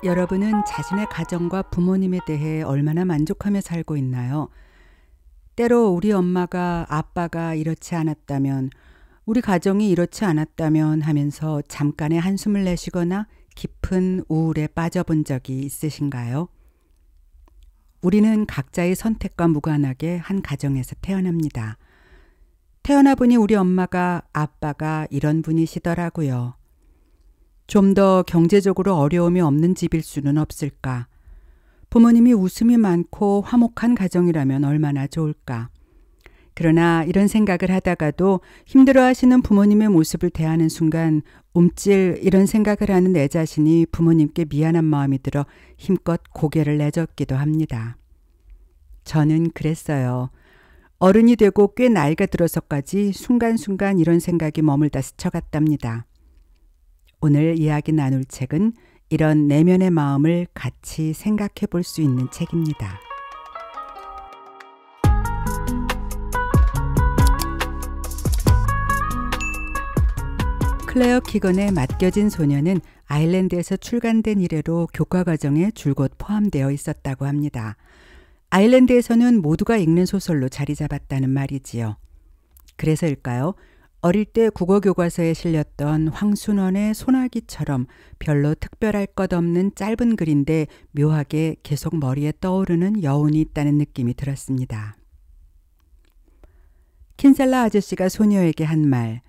여러분은 자신의 가정과 부모님에 대해 얼마나 만족하며 살고 있나요? 때로 우리 엄마가 아빠가 이렇지 않았다면, 우리 가정이 이렇지 않았다면 하면서 잠깐의 한숨을 내쉬거나 깊은 우울에 빠져본 적이 있으신가요? 우리는 각자의 선택과 무관하게 한 가정에서 태어납니다. 태어나 보니 우리 엄마가 아빠가 이런 분이시더라고요. 좀 더 경제적으로 어려움이 없는 집일 수는 없을까? 부모님이 웃음이 많고 화목한 가정이라면 얼마나 좋을까? 그러나 이런 생각을 하다가도 힘들어하시는 부모님의 모습을 대하는 순간 움찔 이런 생각을 하는 내 자신이 부모님께 미안한 마음이 들어 힘껏 고개를 내젓기도 합니다. 저는 그랬어요. 어른이 되고 꽤 나이가 들어서까지 순간순간 이런 생각이 머물다 스쳐갔답니다. 오늘 이야기 나눌 책은 이런 내면의 마음을 같이 생각해 볼 수 있는 책입니다. 클레어 키건의 맡겨진 소녀는 아일랜드에서 출간된 이래로 교과과정에 줄곧 포함되어 있었다고 합니다. 아일랜드에서는 모두가 읽는 소설로 자리 잡았다는 말이지요. 그래서일까요? 어릴 때 국어 교과서에 실렸던 황순원의 소나기처럼 별로 특별할 것 없는 짧은 글인데 묘하게 계속 머리에 떠오르는 여운이 있다는 느낌이 들었습니다. 킨셀라 아저씨가 소녀에게 한 말,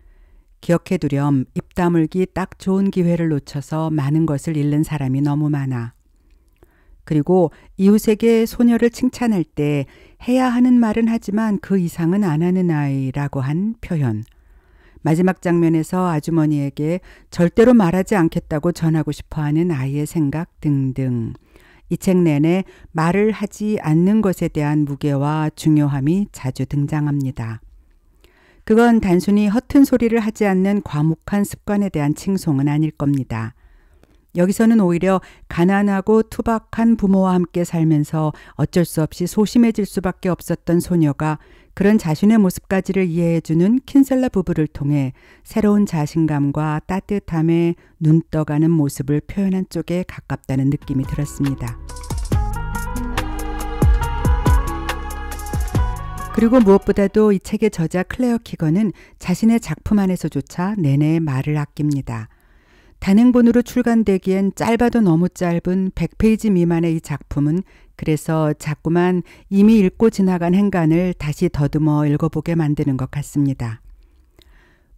기억해두렴. 입 다물기 딱 좋은 기회를 놓쳐서 많은 것을 잃는 사람이 너무 많아. 그리고 이웃에게 소녀를 칭찬할 때 해야 하는 말은 하지만 그 이상은 안 하는 아이라고 한 표현. 마지막 장면에서 아주머니에게 절대로 말하지 않겠다고 전하고 싶어하는 아이의 생각 등등. 이 책 내내 말을 하지 않는 것에 대한 무게와 중요함이 자주 등장합니다. 그건 단순히 허튼 소리를 하지 않는 과묵한 습관에 대한 칭송은 아닐 겁니다. 여기서는 오히려 가난하고 투박한 부모와 함께 살면서 어쩔 수 없이 소심해질 수밖에 없었던 소녀가 그런 자신의 모습까지를 이해해주는 킨셀라 부부를 통해 새로운 자신감과 따뜻함에 눈 떠가는 모습을 표현한 쪽에 가깝다는 느낌이 들었습니다. 그리고 무엇보다도 이 책의 저자 클레어 키건은 자신의 작품 안에서조차 내내 말을 아낍니다. 단행본으로 출간되기엔 짧아도 너무 짧은 100페이지 미만의 이 작품은 그래서 자꾸만 이미 읽고 지나간 행간을 다시 더듬어 읽어보게 만드는 것 같습니다.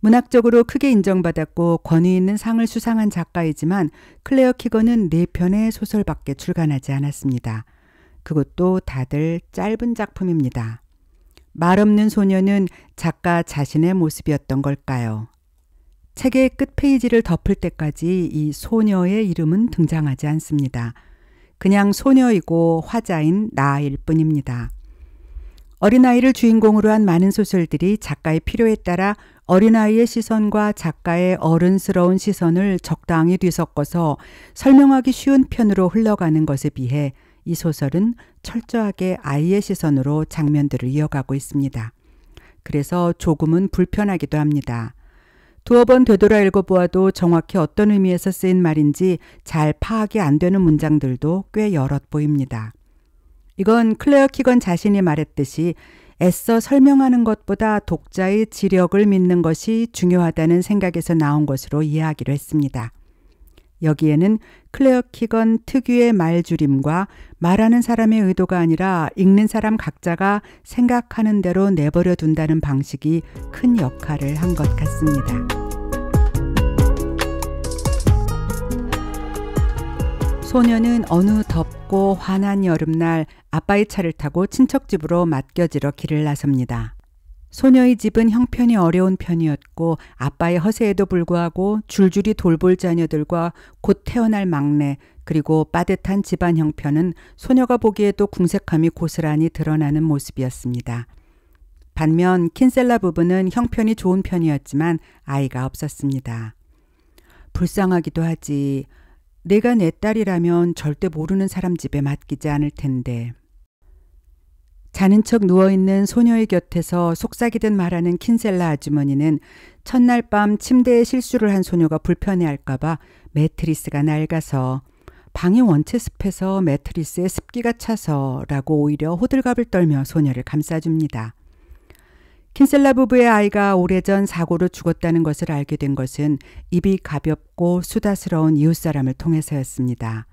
문학적으로 크게 인정받았고 권위 있는 상을 수상한 작가이지만 클레어 키건은 4편의 소설밖에 출간하지 않았습니다. 그것도 다들 짧은 작품입니다. 말 없는 소녀는 작가 자신의 모습이었던 걸까요? 책의 끝페이지를 덮을 때까지 이 소녀의 이름은 등장하지 않습니다. 그냥 소녀이고 화자인 나일 뿐입니다. 어린아이를 주인공으로 한 많은 소설들이 작가의 필요에 따라 어린아이의 시선과 작가의 어른스러운 시선을 적당히 뒤섞어서 설명하기 쉬운 편으로 흘러가는 것에 비해 이 소설은 철저하게 아이의 시선으로 장면들을 이어가고 있습니다. 그래서 조금은 불편하기도 합니다. 두어 번 되돌아 읽어보아도 정확히 어떤 의미에서 쓰인 말인지 잘 파악이 안 되는 문장들도 꽤 여럿 보입니다. 이건 클레어 키건 자신이 말했듯이 애써 설명하는 것보다 독자의 지력을 믿는 것이 중요하다는 생각에서 나온 것으로 이해하기로 했습니다. 여기에는 클레어 키건 특유의 말줄임과 말하는 사람의 의도가 아니라 읽는 사람 각자가 생각하는 대로 내버려 둔다는 방식이 큰 역할을 한 것 같습니다. 소녀는 어느 덥고 환한 여름날 아빠의 차를 타고 친척 집으로 맡겨지러 길을 나섭니다. 소녀의 집은 형편이 어려운 편이었고 아빠의 허세에도 불구하고 줄줄이 돌볼 자녀들과 곧 태어날 막내 그리고 빠듯한 집안 형편은 소녀가 보기에도 궁색함이 고스란히 드러나는 모습이었습니다. 반면 킨셀라 부부는 형편이 좋은 편이었지만 아이가 없었습니다. 불쌍하기도 하지. 내가 내 딸이라면 절대 모르는 사람 집에 맡기지 않을 텐데. 자는 척 누워있는 소녀의 곁에서 속삭이듯 말하는 킨셀라 아주머니는 첫날 밤 침대에 실수를 한 소녀가 불편해할까봐 매트리스가 낡아서 방이 원체 습해서 매트리스에 습기가 차서라고 오히려 호들갑을 떨며 소녀를 감싸줍니다. 킨셀라 부부의 아이가 오래전 사고로 죽었다는 것을 알게 된 것은 입이 가볍고 수다스러운 이웃사람을 통해서였습니다.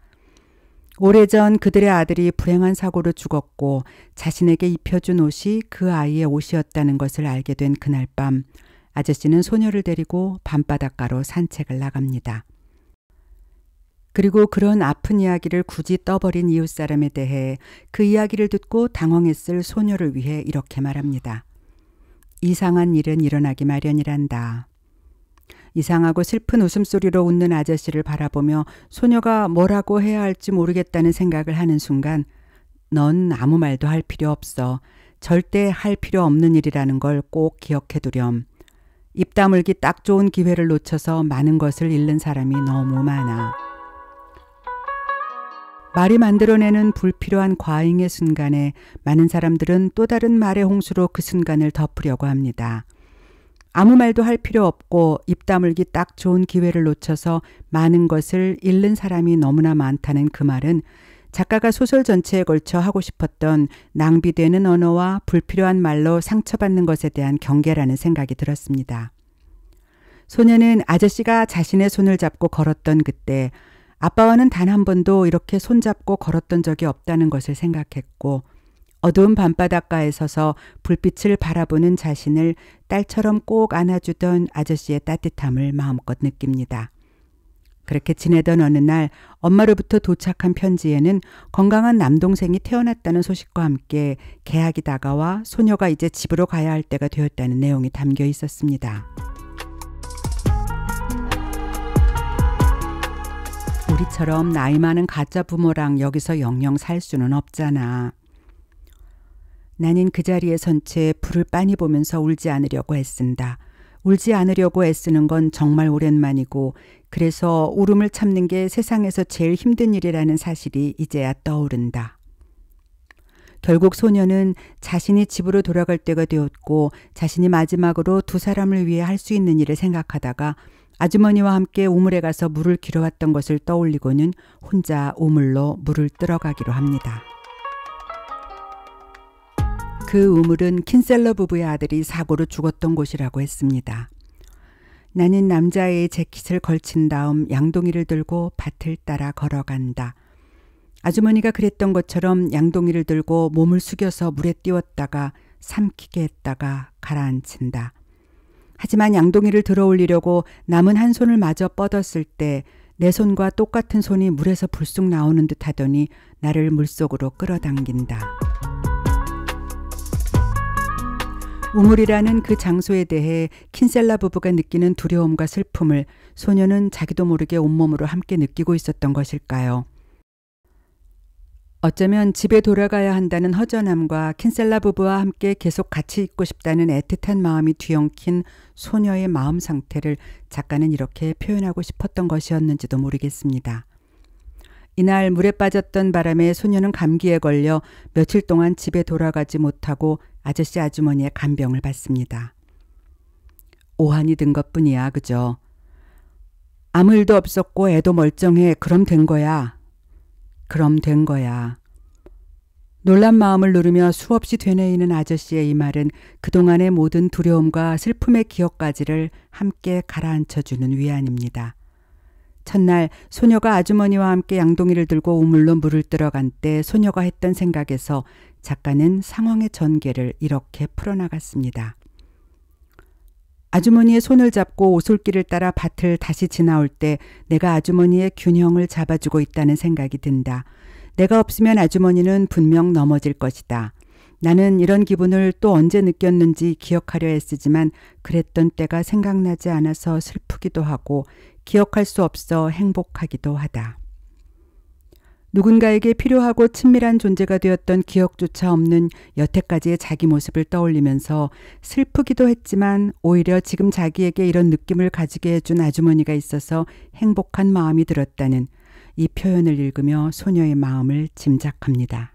오래전 그들의 아들이 불행한 사고로 죽었고 자신에게 입혀준 옷이 그 아이의 옷이었다는 것을 알게 된 그날 밤, 아저씨는 소녀를 데리고 밤바닷가로 산책을 나갑니다. 그리고 그런 아픈 이야기를 굳이 떠버린 이웃사람에 대해 그 이야기를 듣고 당황했을 소녀를 위해 이렇게 말합니다. 이상한 일은 일어나기 마련이란다. 이상하고 슬픈 웃음소리로 웃는 아저씨를 바라보며 소녀가 뭐라고 해야 할지 모르겠다는 생각을 하는 순간 넌 아무 말도 할 필요 없어. 절대 할 필요 없는 일이라는 걸 꼭 기억해 두렴. 입 다물기 딱 좋은 기회를 놓쳐서 많은 것을 잃는 사람이 너무 많아. 말이 만들어내는 불필요한 과잉의 순간에 많은 사람들은 또 다른 말의 홍수로 그 순간을 덮으려고 합니다. 아무 말도 할 필요 없고 입 다물기 딱 좋은 기회를 놓쳐서 많은 것을 잃는 사람이 너무나 많다는 그 말은 작가가 소설 전체에 걸쳐 하고 싶었던 낭비되는 언어와 불필요한 말로 상처받는 것에 대한 경계라는 생각이 들었습니다. 소녀는 아저씨가 자신의 손을 잡고 걸었던 그때 아빠와는 단 한 번도 이렇게 손잡고 걸었던 적이 없다는 것을 생각했고 어두운 밤바닷가에 서서 불빛을 바라보는 자신을 딸처럼 꼭 안아주던 아저씨의 따뜻함을 마음껏 느낍니다. 그렇게 지내던 어느 날 엄마로부터 도착한 편지에는 건강한 남동생이 태어났다는 소식과 함께 개학이 다가와 소녀가 이제 집으로 가야 할 때가 되었다는 내용이 담겨 있었습니다. 우리처럼 나이 많은 가짜 부모랑 여기서 영영 살 수는 없잖아. 나는 그 자리에 선 채 불을 빤히 보면서 울지 않으려고 애쓴다. 울지 않으려고 애쓰는 건 정말 오랜만이고 그래서 울음을 참는 게 세상에서 제일 힘든 일이라는 사실이 이제야 떠오른다. 결국 소녀는 자신이 집으로 돌아갈 때가 되었고 자신이 마지막으로 두 사람을 위해 할 수 있는 일을 생각하다가 아주머니와 함께 우물에 가서 물을 길어왔던 것을 떠올리고는 혼자 우물로 물을 들어가기로 합니다. 그 우물은 킨셀러 부부의 아들이 사고로 죽었던 곳이라고 했습니다. 나는 남자애의 재킷을 걸친 다음 양동이를 들고 밭을 따라 걸어간다. 아주머니가 그랬던 것처럼 양동이를 들고 몸을 숙여서 물에 띄웠다가 삼키게 했다가 가라앉힌다. 하지만 양동이를 들어 올리려고 남은 한 손을 마저 뻗었을 때 내 손과 똑같은 손이 물에서 불쑥 나오는 듯 하더니 나를 물속으로 끌어당긴다. 우물이라는 그 장소에 대해 킨셀라 부부가 느끼는 두려움과 슬픔을 소녀는 자기도 모르게 온몸으로 함께 느끼고 있었던 것일까요? 어쩌면 집에 돌아가야 한다는 허전함과 킨셀라 부부와 함께 계속 같이 있고 싶다는 애틋한 마음이 뒤엉킨 소녀의 마음 상태를 작가는 이렇게 표현하고 싶었던 것이었는지도 모르겠습니다. 이날 물에 빠졌던 바람에 소녀는 감기에 걸려 며칠 동안 집에 돌아가지 못하고 아저씨 아주머니의 간병을 받습니다. 오한이 든 것뿐이야, 그죠? 아무 일도 없었고 애도 멀쩡해. 그럼 된 거야. 그럼 된 거야. 놀란 마음을 누르며 수없이 되뇌이는 아저씨의 이 말은 그동안의 모든 두려움과 슬픔의 기억까지를 함께 가라앉혀주는 위안입니다. 첫날 소녀가 아주머니와 함께 양동이를 들고 우물로 물을 들어간 때 소녀가 했던 생각에서 작가는 상황의 전개를 이렇게 풀어나갔습니다. 아주머니의 손을 잡고 오솔길을 따라 밭을 다시 지나올 때 내가 아주머니의 균형을 잡아주고 있다는 생각이 든다. 내가 없으면 아주머니는 분명 넘어질 것이다. 나는 이런 기분을 또 언제 느꼈는지 기억하려 애쓰지만 그랬던 때가 생각나지 않아서 슬프기도 하고 기억할 수 없어 행복하기도 하다. 누군가에게 필요하고 친밀한 존재가 되었던 기억조차 없는 여태까지의 자기 모습을 떠올리면서 슬프기도 했지만 오히려 지금 자기에게 이런 느낌을 가지게 해준 아주머니가 있어서 행복한 마음이 들었다는 이 표현을 읽으며 소녀의 마음을 짐작합니다.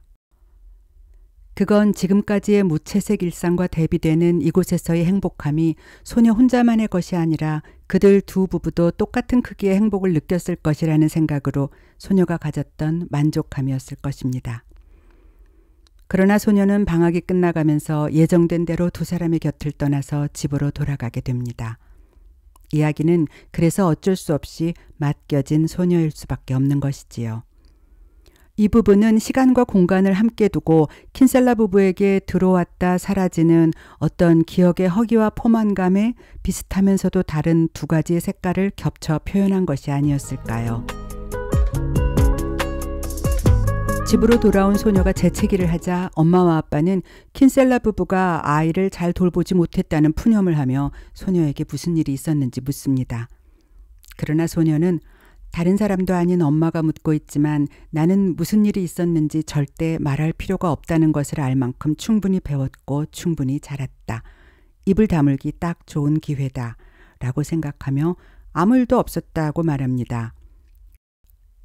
그건 지금까지의 무채색 일상과 대비되는 이곳에서의 행복함이 소녀 혼자만의 것이 아니라 그들 두 부부도 똑같은 크기의 행복을 느꼈을 것이라는 생각으로 소녀가 가졌던 만족감이었을 것입니다. 그러나 소녀는 방학이 끝나가면서 예정된 대로 두 사람의 곁을 떠나서 집으로 돌아가게 됩니다. 이야기는 그래서 어쩔 수 없이 맡겨진 소녀일 수밖에 없는 것이지요. 이 부분은 시간과 공간을 함께 두고 킨셀라 부부에게 들어왔다 사라지는 어떤 기억의 허기와 포만감에 비슷하면서도 다른 두 가지의 색깔을 겹쳐 표현한 것이 아니었을까요? 집으로 돌아온 소녀가 재채기를 하자 엄마와 아빠는 킨셀라 부부가 아이를 잘 돌보지 못했다는 푸념을 하며 소녀에게 무슨 일이 있었는지 묻습니다. 그러나 소녀는 다른 사람도 아닌 엄마가 묻고 있지만 나는 무슨 일이 있었는지 절대 말할 필요가 없다는 것을 알 만큼 충분히 배웠고 충분히 자랐다. 입을 다물기 딱 좋은 기회다. 라고 생각하며 아무 일도 없었다고 말합니다.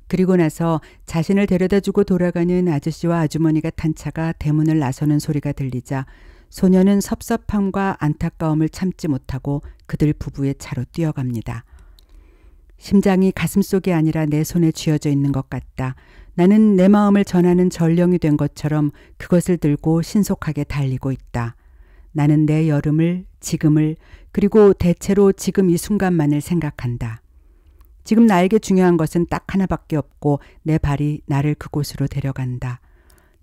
그리고 나서 자신을 데려다주고 돌아가는 아저씨와 아주머니가 탄 차가 대문을 나서는 소리가 들리자 소녀는 섭섭함과 안타까움을 참지 못하고 그들 부부의 차로 뛰어갑니다. 심장이 가슴속이 아니라 내 손에 쥐어져 있는 것 같다. 나는 내 마음을 전하는 전령이 된 것처럼 그것을 들고 신속하게 달리고 있다. 나는 내 여름을, 지금을, 그리고 대체로 지금 이 순간만을 생각한다. 지금 나에게 중요한 것은 딱 하나밖에 없고 내 발이 나를 그곳으로 데려간다.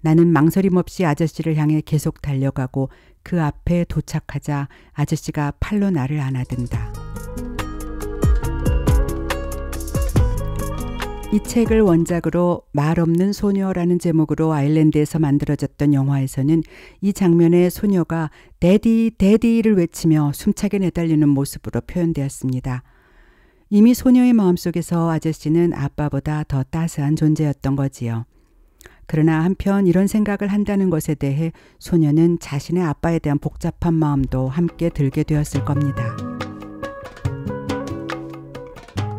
나는 망설임 없이 아저씨를 향해 계속 달려가고 그 앞에 도착하자 아저씨가 팔로 나를 안아든다. 이 책을 원작으로 말 없는 소녀라는 제목으로 아일랜드에서 만들어졌던 영화에서는 이 장면에 소녀가 데디 데디를 외치며 숨차게 내달리는 모습으로 표현되었습니다. 이미 소녀의 마음속에서 아저씨는 아빠보다 더 따스한 존재였던 거지요. 그러나 한편 이런 생각을 한다는 것에 대해 소녀는 자신의 아빠에 대한 복잡한 마음도 함께 들게 되었을 겁니다.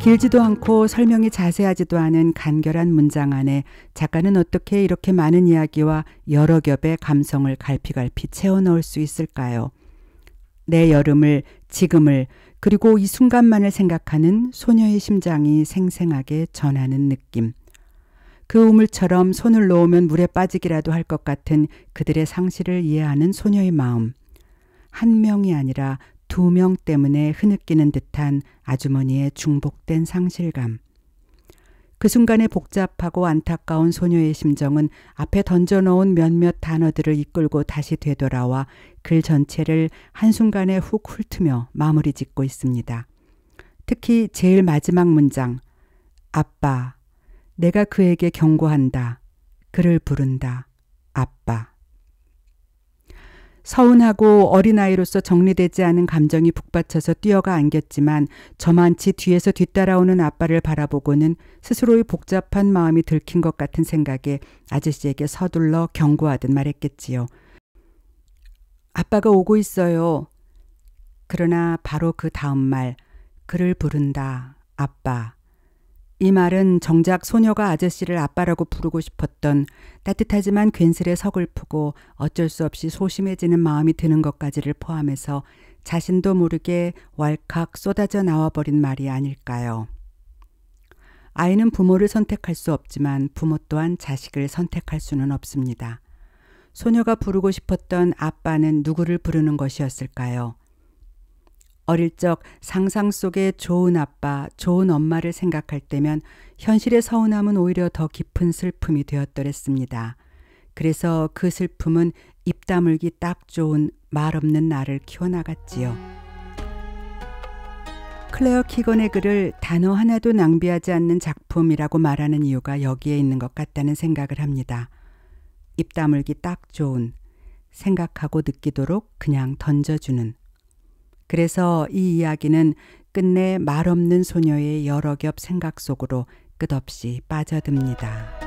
길지도 않고 설명이 자세하지도 않은 간결한 문장 안에 작가는 어떻게 이렇게 많은 이야기와 여러 겹의 감성을 갈피갈피 채워넣을 수 있을까요? 내 여름을, 지금을, 그리고 이 순간만을 생각하는 소녀의 심장이 생생하게 전하는 느낌. 그 우물처럼 손을 놓으면 물에 빠지기라도 할 것 같은 그들의 상실을 이해하는 소녀의 마음. 한 명이 아니라 두 명 때문에 흐느끼는 듯한 아주머니의 중복된 상실감. 그 순간의 복잡하고 안타까운 소녀의 심정은 앞에 던져놓은 몇몇 단어들을 이끌고 다시 되돌아와 글 전체를 한순간에 훅 훑으며 마무리 짓고 있습니다. 특히 제일 마지막 문장. 아빠, 내가 그에게 경고한다. 그를 부른다. 아빠. 서운하고 어린아이로서 정리되지 않은 감정이 북받쳐서 뛰어가 안겼지만 저만치 뒤에서 뒤따라오는 아빠를 바라보고는 스스로의 복잡한 마음이 들킨 것 같은 생각에 아저씨에게 서둘러 경고하듯 말했겠지요. 아빠가 오고 있어요. 그러나 바로 그 다음 말, 그를 부른다. 아빠. 이 말은 정작 소녀가 아저씨를 아빠라고 부르고 싶었던 따뜻하지만 괜스레 서글프고 어쩔 수 없이 소심해지는 마음이 드는 것까지를 포함해서 자신도 모르게 왈칵 쏟아져 나와버린 말이 아닐까요? 아이는 부모를 선택할 수 없지만 부모 또한 자식을 선택할 수는 없습니다. 소녀가 부르고 싶었던 아빠는 누구를 부르는 것이었을까요? 어릴 적 상상 속의 좋은 아빠, 좋은 엄마를 생각할 때면 현실의 서운함은 오히려 더 깊은 슬픔이 되었더랬습니다. 그래서 그 슬픔은 입 다물기 딱 좋은 말 없는 나를 키워나갔지요. 클레어 키건의 글을 단어 하나도 낭비하지 않는 작품이라고 말하는 이유가 여기에 있는 것 같다는 생각을 합니다. 입 다물기 딱 좋은, 생각하고 느끼도록 그냥 던져주는. 그래서 이 이야기는 끝내 말 없는 소녀의 여러 겹 생각 속으로 끝없이 빠져듭니다.